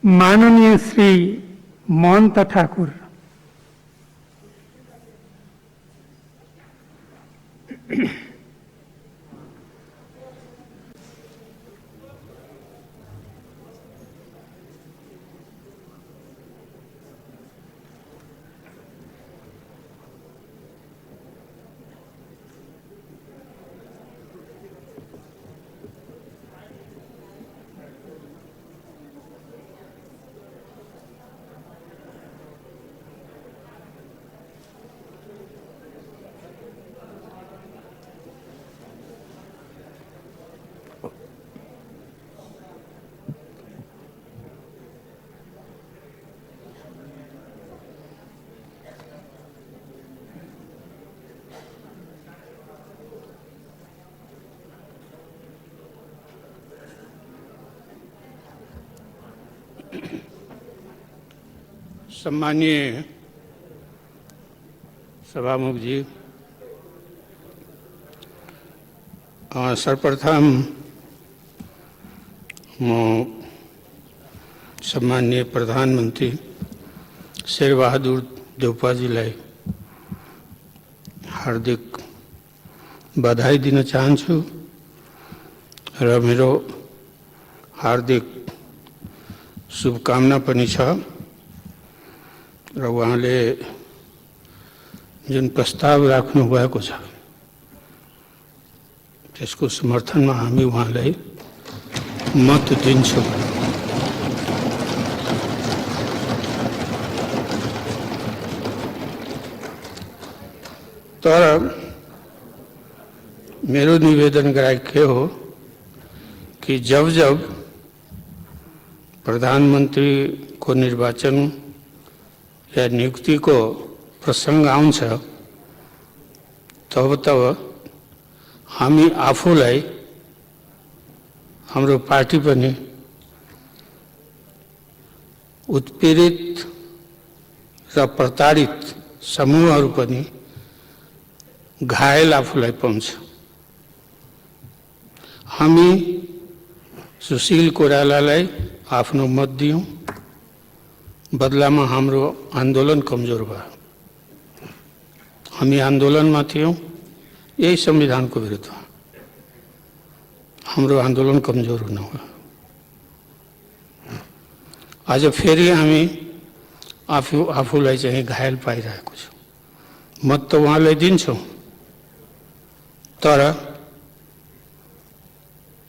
माननीय श्री महन्त ठाकुर, सम्मानीय सभामुख जी, सर्वप्रथम म सम्मानीय प्रधानमन्त्री शेरबहादुर देउपाजीलाई हार्दिक बधाई दिन चाहन्छु र मेरो हार्दिक शुभकामना पनि छ र उहाँले जुन प्रस्ताव राख्नु भएको छ त्यसको समर्थनमा हामी उहाँलाई मत दिन्छौँ। तर मेरो निवेदन गराइ के हो कि जब जब प्रधानमन्त्री को निर्वाचन या नियुक्ति को प्रसंग आउँछ तब तब हामी आफूलाई हाम्रो पार्टी पनि उत्पीडित र प्रताडित समूहहरू पनि घायल आफूलाई पाउँछ। हामी सुशील कोइरालालाई आफ्नो मत दियौं, बदलामा हाम्रो आन्दोलन कमजोर भयो। हामी आन्दोलनमा थियौं यही संविधानको विरुद्ध, हाम्रो आन्दोलन कमजोर हुन हो। आज फेरि हामी आफूलाई चाहिँ घायल पाइरहेको छौं। मत त उहाँलाई दिन्छौं, तर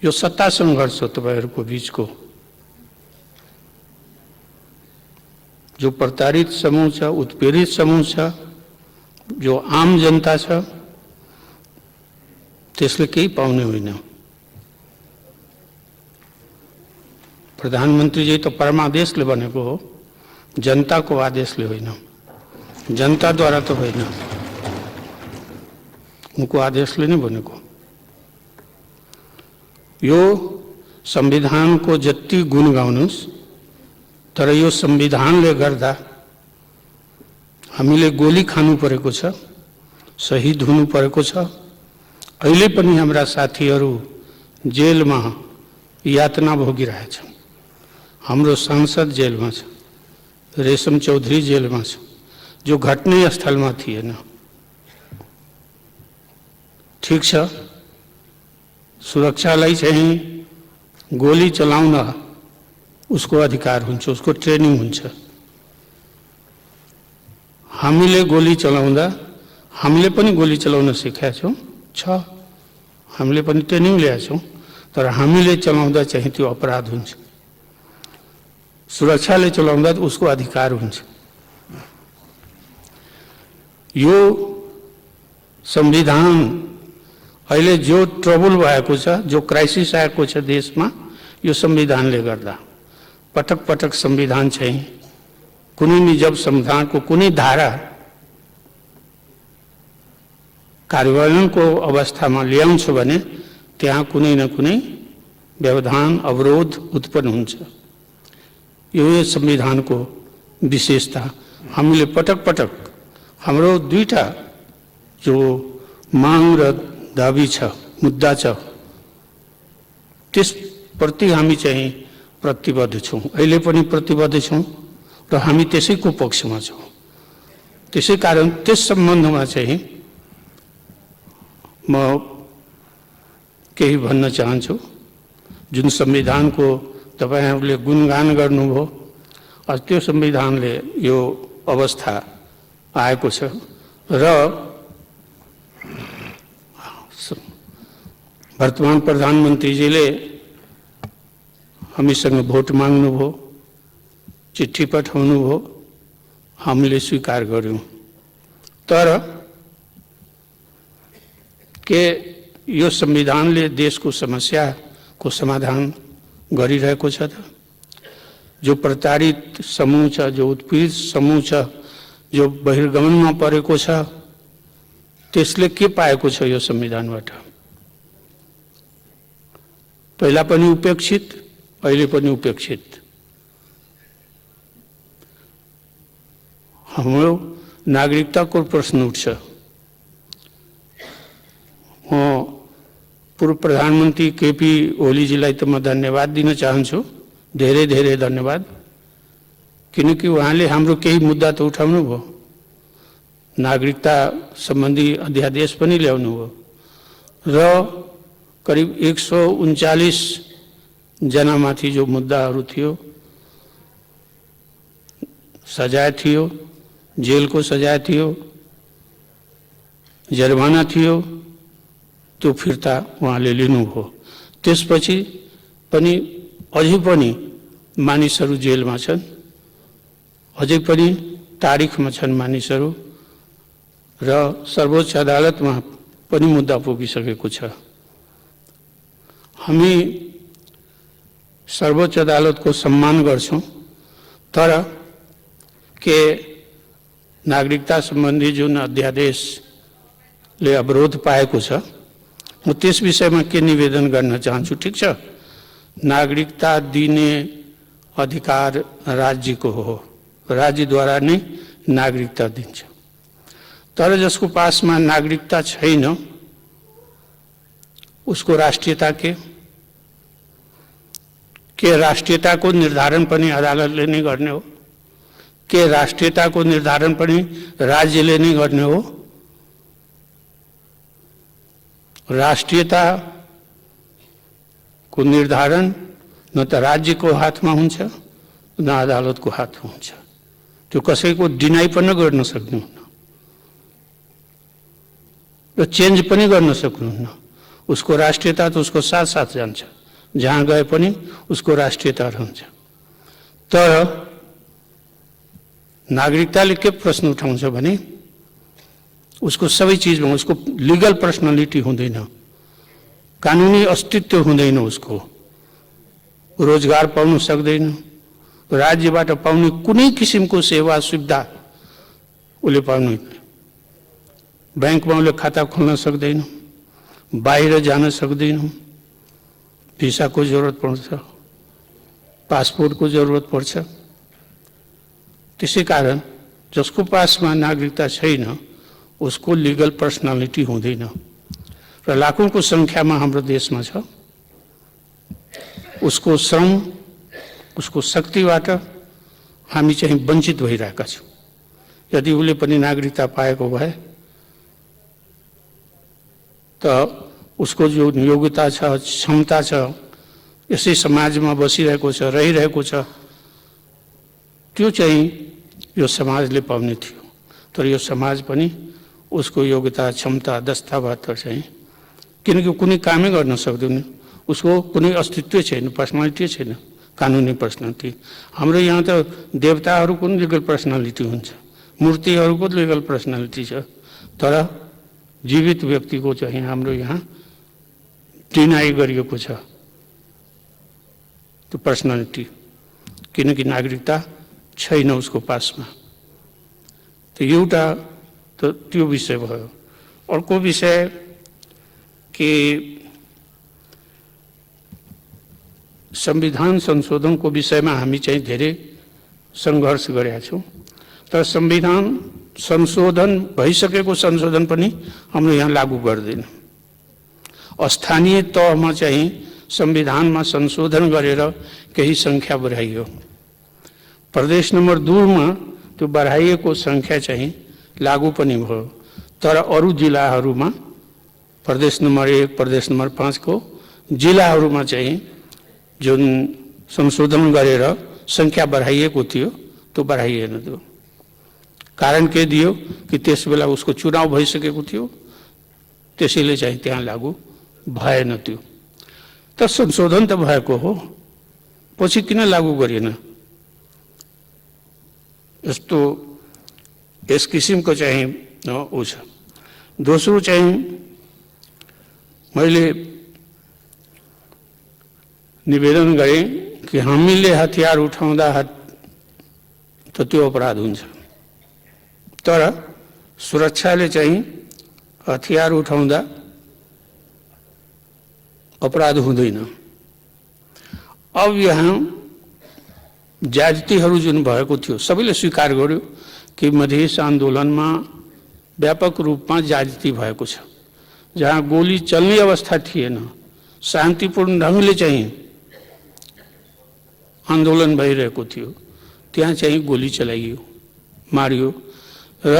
यो सत्ता संघर्ष तपाईहरुको बीचको जो प्रताडित समूह छ, उत्पीडित समूह छ, जो आम जनता छ, त्यसले केही पाउने होइन। प्रधानमन्त्रीजी त परमादेशले बनेको हो, जनताको आदेशले होइन, जनताद्वारा त होइन, उनको आदेशले नै बनेको। यो संविधानको जति गुण गाउनुस्, तर यो संविधानले गर्दा हामीले गोली खानु परेको छ, शहीद हुनु परेको छ। अहिले पनि हाम्रा साथीहरू जेलमा यातना भोगिरहेछन्। हाम्रो सांसद जेलमा छ, रेशम चौधरी जेलमा छ, जो घटना स्थलमा थिएन। ठीक छ, सुरक्षालाई चाहिँ गोली चलाउन उसको अधिकार हुन्छ, उसको ट्रेनिङ हुन्छ। हामीले गोली चलाउँदा हामीले पनि गोली चलाउन सिकेका छौं, हामीले पनि ट्रेनिङ लिएका छौं, तर हामीले चलाउँदा चाहिँ त्यो अपराध हुन्छ। सुरक्षाले चलाउँदा उसको अधिकार हुन्छ। यो संविधान अहिले जो ट्रबल भएको छ, जो क्राइसिस आएको छ देशमा, यो संविधानले गर्दा। पटक पटक संविधान चाहिँ कुनै नि जब संविधानको कुनै धारा कार्यान्वयनको अवस्थामा ल्याउँछ भने त्यहाँ कुनै न कुनै व्यवधान, अवरोध उत्पन्न हुन्छ। यो संविधानको विशेषता। हामीले पटक पटक हाम्रो दुईटा जो माग र दाबी छ, मुद्दा छ, त्यसप्रति हामी चाहिँ प्रतिबद्ध छौँ, अहिले पनि प्रतिबद्ध छौँ र हामी त्यसैको पक्षमा छौँ। त्यसै कारण त्यस सम्बन्धमा चाहिँ म केही भन्न चाहन्छु। जुन संविधानको तपाईहरूले गुणगान गर्नुभयो, त्यो संविधानले यो अवस्था आएको छ र वर्तमान प्रधानमन्त्रीजीले हामीसँग भोट माग्नुभयो, चिठी पठाउनुभयो, हामीले स्वीकार गर्यौँ। तर के यो संविधानले देशको समस्याको समाधान गरिरहेको छ त? जो प्रताडित समूह छ, जो उत्पीडित समूह छ, जो बहिर्गमनमा परेको छ, त्यसले के पाएको छ यो संविधानबाट? पहिला पनि उपेक्षित, अहिले पनि उपेक्षित। हाम्रो नागरिकताको प्रश्न उठ्छ। म पूर्व प्रधानमन्त्री केपी ओलीजीलाई त म धन्यवाद दिन चाहन्छु, धेरै धेरै धन्यवाद, किनकि उहाँले हाम्रो केही मुद्दा त उठाउनु भयो, नागरिकता सम्बन्धी अध्यादेश पनि ल्याउनु भयो र करिब 139 जनामाथि जो मुद्दाहरू थियो, सजाय थियो, जेलको सजाय थियो, जरिवाना थियो, त्यो फिर्ता उहाँले लिनुभयो। त्यसपछि पनि अझै पनि मानिसहरू जेलमा छन्, अझै पनि तारिखमा छन् मानिसहरू र सर्वोच्च अदालतमा पनि मुद्दा पुगिसकेको छ। हामी सर्वोच्च अदालतको सम्मान गर्छौँ, तर के नागरिकता सम्बन्धी जुन अध्यादेशले अवरोध पाएको छ, म त्यस विषयमा के निवेदन गर्न चाहन्छु। ठिक छ, नागरिकता दिने अधिकार राज्यको हो, राज्यद्वारा नै नागरिकता दिन्छ। तर जसको पासमा नागरिकता छैन, उसको राष्ट्रियता के राष्ट्रियताको निर्धारण पनि अदालतले नै गर्ने हो? के राष्ट्रियताको निर्धारण पनि राज्यले नै गर्ने हो? राष्ट्रियताको निर्धारण न त राज्यको हातमा हुन्छ, न अदालतको हातमा हुन्छ। त्यो कसैको डिनाइ पनि गर्न सक्नुहुन्न र चेन्ज पनि गर्न सक्नुहुन्न। उसको राष्ट्रियता त उसको साथ साथ जान्छ, जहाँ गए पनि उसको राष्ट्रियता रहन्छ। तर नागरिकताले के प्रश्न उठाउँछ भने उसको सबै चिजमा उसको लिगल पर्सनालिटी हुँदैन, कानुनी अस्तित्व हुँदैन, उसको रोजगार पाउन सक्दैन, राज्यबाट पाउने कुनै किसिमको सेवा सुविधा उसले पाउनु, ब्याङ्कमा उसले खाता खोल्न सक्दैन, बाहिर जान सक्दैन, भिसाको जरुरत पर्छ, पासपोर्टको जरुरत पर्छ। त्यसै कारण जसको पासमा नागरिकता छैन, उसको लिगल पर्सनालिटी हुँदैन र लाखौंको संख्यामा हाम्रो देशमा छ। उसको श्रम, उसको शक्तिबाट हामी चाहिँ वञ्चित भइरहेका छौँ। यदि उसले पनि नागरिकता पाएको भए त उसको जो योग्यता छ, क्षमता छ, यसै समाजमा बसिरहेको छ, रहिरहेको छ, त्यो चाहिँ यो समाजले पाउने थियो। तर यो समाज पनि उसको योग्यता, क्षमता, दस्तावेज चाहिँ, किनकि कुनै कामै गर्न सक्दैन, उसको कुनै अस्तित्व छैन, पर्सनालिटी छैन, कानुनी पर्सनालिटी। हाम्रो यहाँ त देवताहरूको पनि लिगल पर्सनालिटी हुन्छ, मूर्तिहरूको लिगल पर्सनालिटी छ, तर जीवित व्यक्तिको चाहिँ हाम्रो यहाँ डिनाइ गरिएको छ त्यो पर्सनालिटी, किनकि नागरिकता छैन उसको पासमा। तो एउटा तो त्यो विषय भयो। अर्को विषय कि संविधान संशोधनको विषयमा हामी चाहिँ धेरै सङ्घर्ष गरेका छौँ, तर संविधान संशोधन भइसकेको संशोधन पनि हाम्रो यहाँ लागू गर्दैन। स्थानीय तहमा चाहिँ संविधानमा संशोधन गरेर केही सङ्ख्या बढाइयो। प्रदेश नम्बर 2 मा त्यो बढाइएको सङ्ख्या चाहिँ लागू पनि भयो, तर अरू जिल्लाहरूमा प्रदेश नम्बर 1 प्रदेश नम्बर 5 को जिल्लाहरूमा चाहिँ जुन संशोधन गरेर सङ्ख्या बढाइएको थियो त्यो बढाइएन। त्यो कारण के दियो कि त्यस बेला उसको चुनाव भइसकेको थियो, त्यसैले चाहिँ त्यहाँ लागू भएन। त्यो त संशोधन त भएको हो, पछि किन लागू गरिएन? यस्तो यस किसिमको चाहिँ ऊ छ। दोस्रो चाहिँ मैले निवेदन गरेँ कि हामीले हतियार उठाउँदा त त्यो अपराध हुन्छ, तर सुरक्षाले चाहिँ हतियार उठाउँदा अपराध हुँदैन। अब यहाँ ज्यादतीहरू जुन भएको थियो सबैले स्वीकार गर्यो कि मधेस आन्दोलनमा व्यापक रूपमा ज्यादती भएको छ। जहाँ गोली चल्ने अवस्था थिएन, शान्तिपूर्ण ढङ्गले चाहिँ आन्दोलन भइरहेको थियो, त्यहाँ चाहिँ गोली चलाइयो, मारियो। र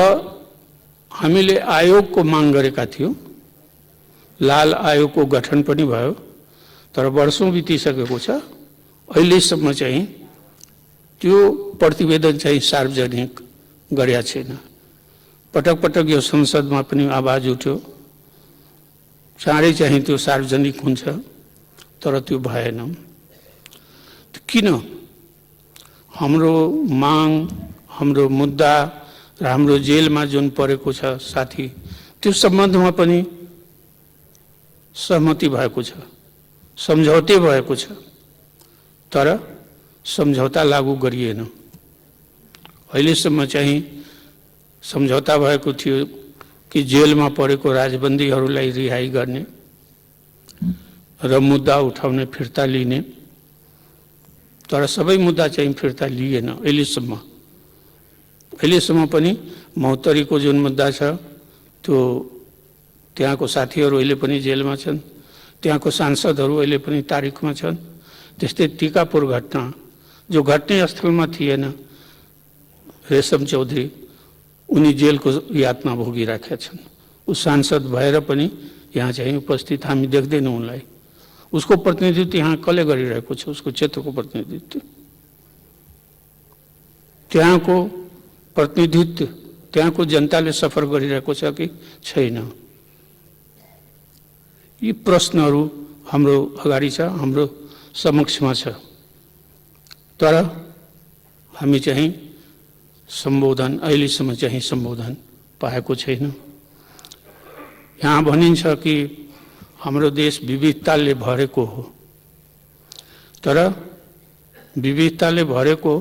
हामीले आयोगको माग गरेका थियौँ, लाल आयोगको गठन पनि भयो, तर वर्षौं बितिसकेको छ, अहिलेसम्म चाहिँ त्यो प्रतिवेदन चाहिँ सार्वजनिक गरेका छैन। पटक पटक यो संसदमा पनि आवाज उठ्यो, चाँडै चाहिँ त्यो सार्वजनिक हुन्छ, तर त्यो भएन। किन? हाम्रो माग, हाम्रो मुद्दा र हाम्रो जेलमा जुन परेको छ साथी, त्यो सम्बन्धमा पनि सहमति भएको छ, सम्झौते भएको छ, तर सम्झौता लागू गरिएन। अहिलेसम्म चाहिँ सम्झौता भएको थियो कि जेलमा परेको राजबन्दीहरूलाई रिहाई गर्ने र मुद्दा उठाउने फिर्ता लिने, तर सबै मुद्दा चाहिँ फिर्ता लिएन अहिलेसम्म। अहिलेसम्म पनि महोत्तरीको जुन मुद्दा छ त्यो त्यहाँको साथीहरू अहिले पनि जेलमा छन्, त्यहाँको सांसदहरू अहिले पनि तारिखमा छन्। त्यस्तै टिकापुर घटना जो घटने स्थलमा थिएन, रेशम चौधरी उनी जेलको यातना भोगिराखेका छन्। ऊ सांसद भएर पनि यहाँ चाहिँ उपस्थित हामी देख्दैनौँ उनलाई। उसको प्रतिनिधित्व यहाँ कसले गरिरहेको छ? उसको क्षेत्रको प्रतिनिधित्व, त्यहाँको प्रतिनिधित्व त्यहाँको जनताले सफर गरिरहेको छ कि छैन? यी प्रश्नहरू हाम्रो अगाडि छ, हाम्रो समक्षमा छ, तर हामी चाहिँ सम्बोधन अहिलेसम्म चाहिँ सम्बोधन पाएको छैन। यहाँ भनिन्छ कि हाम्रो देश विविधताले भरेको हो, तर विविधताले भरेको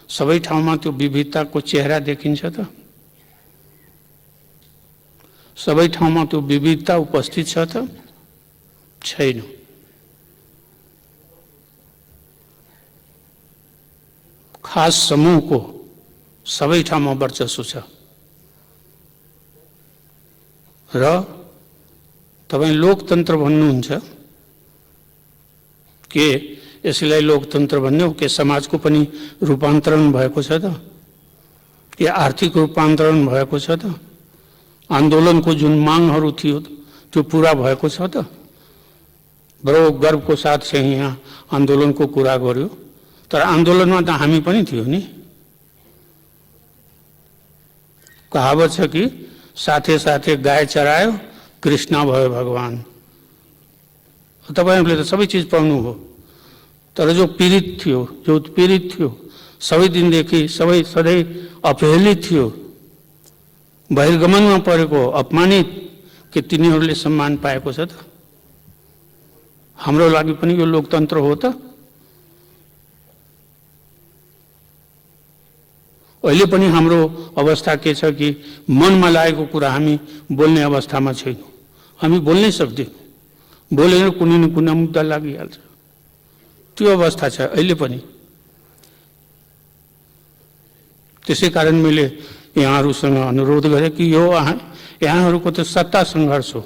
सबै ठाउँमा त्यो विविधताको चेहरा देखिन्छ त? सबै ठाउँमा त्यो विविधता उपस्थित छ त? छैन। खास समूहको सबै ठाउँमा वर्चस्व छ र तपाईं लोकतन्त्र भन्नुहुन्छ के यसलाई लोकतन्त्र भन्ने हो कि समाजको पनि रूपान्तरण भएको छ त? के आर्थिक रूपान्तरण भएको छ त? आन्दोलनको जुन मागहरू थियो त्यो पूरा भएको छ त? बडो गर्वको साथ चाहिँ यहाँ आन्दोलनको कुरा गर्यो, तर आन्दोलनमा त हामी पनि थियो नि। कहावत छ कि साथे साथे गाय चरायो कृष्ण भयो भगवान। तपाईहरुले त सबै चीज पाउनु हो, तर जो पीडित थियो, जो उत्पीडित थियो, सबै दिनदेखि सबै सधैँ अपहेलित थियो, बहिर्गमनमा परेको, अपमानित, के तिनीहरूले सम्मान पाएको छ त? हाम्रो लागि पनि यो लोकतन्त्र हो त? अहिले पनि हाम्रो अवस्था के छ कि मनमा लागेको कुरा हामी बोल्ने अवस्थामा छैनौँ। हामी बोल्नै सक्दैनौँ, बोलेर कुनै न कुनै मुद्दा लागिहाल्छ। त्यो अवस्था छ अहिले पनि। त्यसै कारण मैले यहाँहरूसँग अनुरोध गरेँ कि यो यहाँहरूको त सत्ता सङ्घर्ष हो,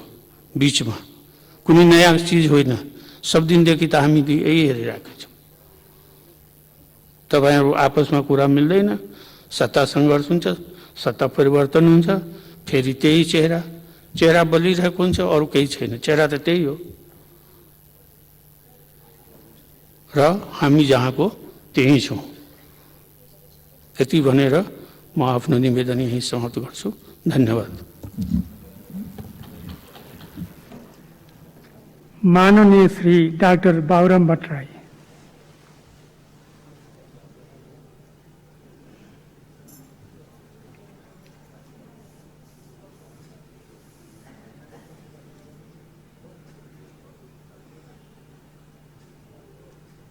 बिचमा कुनै नयाँ चिज होइन। सब दिनदेखि त हामी यही हेरिरहेका छौँ। तपाईँहरू आपसमा कुरा मिल्दैन, सत्ता सङ्घर्ष हुन्छ, सत्ता परिवर्तन हुन्छ, फेरि त्यही चेहरा बलिरहेको हुन्छ, अरू केही छैन, चेहरा त त्यही हो र हामी जहाँको त्यही छौँ। यति भनेर म आफ्नो निवेदन यहीँ समाप्त गर्छु। धन्यवाद। माननीय श्री डाक्टर बाबुराम भट्टराई।